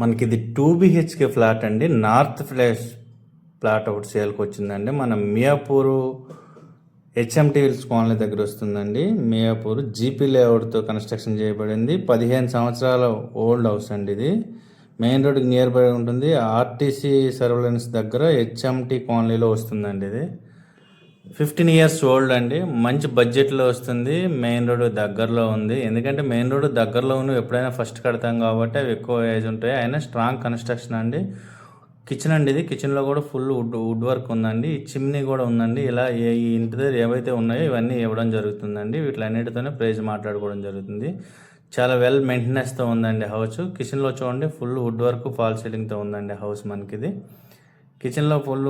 మనకి ఇది 2 BHK flat అండి. నార్త్ ఫేస్ ఫ్లాట్ ఒకటి సేల్కి వచ్చిందండి. మన మియాపూరు హెచ్ఎంటీ హిల్స్ కాలనీ దగ్గర వస్తుందండి. మియాపూర్ జీపీ లేఅవుట్తో కన్స్ట్రక్షన్ చేయబడింది. 15 సంవత్సరాల ఓల్డ్ హౌస్ అండి. ఇది మెయిన్ రోడ్కి నియర్ బై ఉంటుంది. ఆర్టీసీ సర్వలెన్స్ దగ్గర హెచ్ఎంటీ కాలనీలో వస్తుందండి. ఇది 15 ఇయర్స్ ఓల్డ్ అండి. మంచి బడ్జెట్లో వస్తుంది. మెయిన్ రోడ్ దగ్గరలో ఉంది. ఎందుకంటే మెయిన్ రోడ్ దగ్గరలో ఉన్న ఎప్పుడైనా ఫస్ట్ కడతాం కాబట్టి అవి ఎక్కువ ఏజ్ ఉంటాయి. అయినా స్ట్రాంగ్ కన్స్ట్రక్షన్ అండి. కిచెన్ అండి. ఇది కిచెన్లో కూడా ఫుల్ వుడ్ వర్క్ ఉందండి. చిమ్నీ కూడా ఉందండి. ఇలా ఈ ఇంటి దగ్గర ఏవైతే ఉన్నాయో ఇవన్నీ ఇవ్వడం జరుగుతుందండి. వీటిలన్నిటితోనే ప్రైజ్ మాట్లాడుకోవడం జరుగుతుంది. చాలా వెల్ మెయింటెనెన్స్తో ఉందండి హౌస్. కిచెన్లో చూడండి ఫుల్ వుడ్ వర్క్ ఫాల్ సీలింగ్తో ఉందండి హౌస్ మనకి. ఇది కిచెన్లో ఫుల్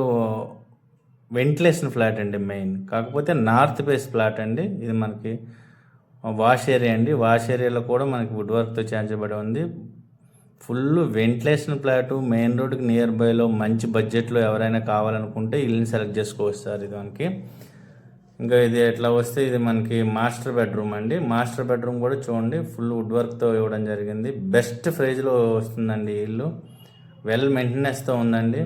వెంటిలేషన్ ఫ్లాట్ అండి మెయిన్. కాకపోతే నార్త్ ఫేస్ ఫ్లాట్ అండి. ఇది మనకి వాష్ ఏరియా అండి. వాష్ ఏరియాలో కూడా మనకి వుడ్ వర్క్తో చేర్చబడి ఉంది. ఫుల్ వెంటిలేషన్ ఫ్లాటు మెయిన్ రోడ్కి నియర్ బైలో మంచి బడ్జెట్లో ఎవరైనా కావాలనుకుంటే ఇల్లుని సెలెక్ట్ చేసుకోవచ్చు సార్. ఇది మనకి ఇంకా ఇది ఎట్లా వస్తే ఇది మనకి మాస్టర్ బెడ్రూమ్ అండి. మాస్టర్ బెడ్రూమ్ కూడా చూడండి ఫుల్ వుడ్ వర్క్తో ఇవ్వడం జరిగింది. బెస్ట్ ప్రైజ్లో వస్తుందండి ఇల్లు. వెల్ మెయింటెనెన్స్తో ఉందండి.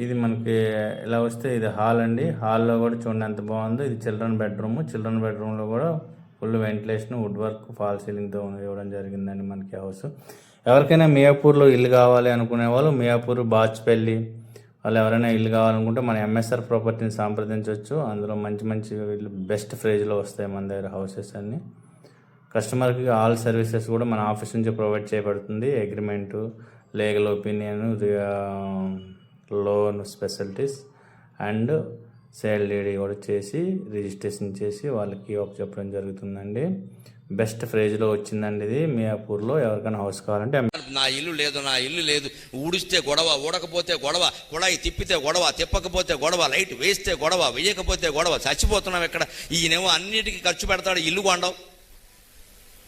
ఇది మనకి ఇలా వస్తే ఇది హాల్ అండి. హాల్లో కూడా చూడండి ఎంత బాగుందో. ఇది చిల్డ్రన్ బెడ్రూమ్. చిల్డ్రన్ బెడ్రూమ్లో కూడా full ventilation wood work fall సీలింగ్తో ఇవ్వడం జరిగిందండి మనకి హౌస్. ఎవరికైనా మియాపూర్లో ఇల్లు కావాలి అనుకునే వాళ్ళు మియాపూర్ బాచ్పల్లి వాళ్ళు ఎవరైనా ఇల్లు కావాలనుకుంటే మన ఎంఎస్ఆర్ ప్రాపర్టీని సంప్రదించవచ్చు. అందులో మంచి మంచి ఇల్లు బెస్ట్ ప్రైజ్లో వస్తాయి మన దగ్గర హౌసెస్ అన్నీ. కస్టమర్కి ఆల్ సర్వీసెస్ కూడా మన ఆఫీస్ నుంచి ప్రొవైడ్ చేయబడుతుంది. Agreement, legal opinion, loan facilities and sale DD కూడా చేసి రిజిస్ట్రేషన్ చేసి వాళ్ళకి ఆఫ్ చెప్పడం జరుగుతుందండి. బెస్ట్ ప్రైజ్లో వచ్చిందండి ఇది మియాపూర్లో. ఎవరికైనా హౌస్ కావాలంటే నా ఇల్లు లేదు, ఊడిస్తే గొడవ, ఊడకపోతే గొడవ, కుళాయి తిప్పితే గొడవ, తిప్పకపోతే గొడవ, లైట్ వేస్తే గొడవ, వేయకపోతే గొడవ, చచ్చిపోతున్నాం ఇక్కడ. ఈయనేమో అన్నిటికీ ఖర్చు పెడతాడు ఇల్లు కొండవు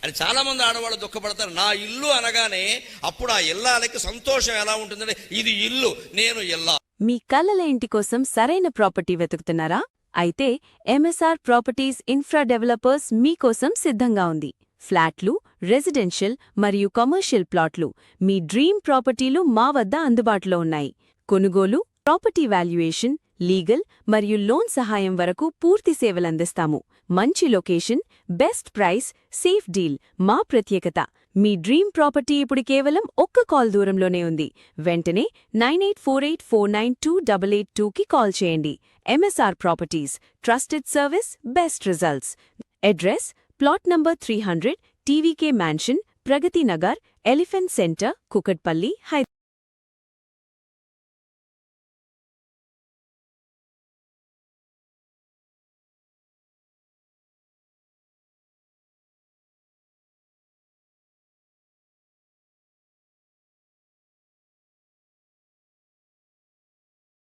అని చాలా మంది ఆడవాళ్ళు దుఃఖపడతారు. నా ఇల్లు అనగానే అప్పుడు ఆ ఇల్లాలకి సంతోషం ఎలా ఉంటుందంటే ఇది ఇల్లు, నేను ఇల్లా. మీ కలల ఇంటి కోసం సరైన ప్రాపర్టీ వెతుకుతున్నారా? అయితే ఎంఎస్ఆర్ ప్రాపర్టీస్ ఇన్ఫ్రా డెవలపర్స్ మీకోసం సిద్ధంగా ఉంది. ఫ్లాట్లు, రెసిడెన్షియల్ మరియు కమర్షియల్ ప్లాట్లు, మీ డ్రీమ్ ప్రాపర్టీలు మా వద్ద అందుబాటులో ఉన్నాయి. కొనుగోలు, ప్రాపర్టీ వాల్యుయేషన్, లీగల్ మరియు లోన్ సహాయం వరకు పూర్తి సేవలందిస్తాము. మంచి location, best price, safe deal మా ప్రత్యేకత. మీ డ్రీమ్ ప్రాపర్టీ ఇప్పుడు కేవలం ఒక్క కాల్ దూరంలోనే ఉంది. వెంటనే 9848492882కి కాల్ చేయండి. MSR properties, trusted service, best results. Address plot number 300, TVK mansion, Pragathi Nagar, elephant centre, Kukatpally, Hyderabad.